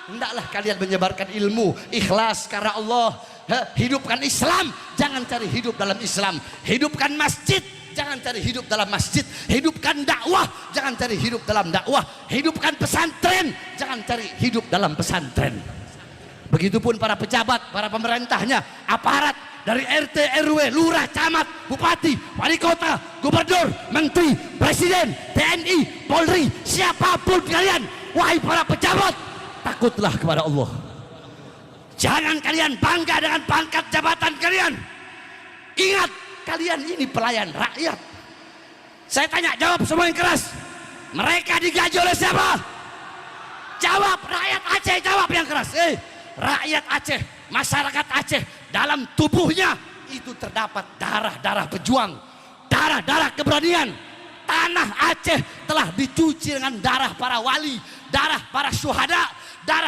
hendaklah kalian menyebarkan ilmu ikhlas karena Allah. Hidupkan Islam, jangan cari hidup dalam Islam. Hidupkan masjid, jangan cari hidup dalam masjid. Hidupkan dakwah, jangan cari hidup dalam dakwah. Hidupkan pesantren, jangan cari hidup dalam pesantren. Begitupun para pejabat, para pemerintahnya, aparat dari RT, RW, lurah, camat, bupati, wali kota, gubernur, menteri, presiden, TNI, Polri, siapapun kalian, wahai para pejabat, takutlah kepada Allah. Jangan kalian bangga dengan pangkat jabatan kalian. Ingat, kalian ini pelayan rakyat. Saya tanya, jawab semua yang keras. Mereka digaji oleh siapa? Jawab, rakyat Aceh, jawab yang keras. Rakyat Aceh, masyarakat Aceh, dalam tubuhnya itu terdapat darah-darah pejuang, darah-darah keberanian. Tanah Aceh telah dicuci dengan darah para wali, darah para syuhada, darah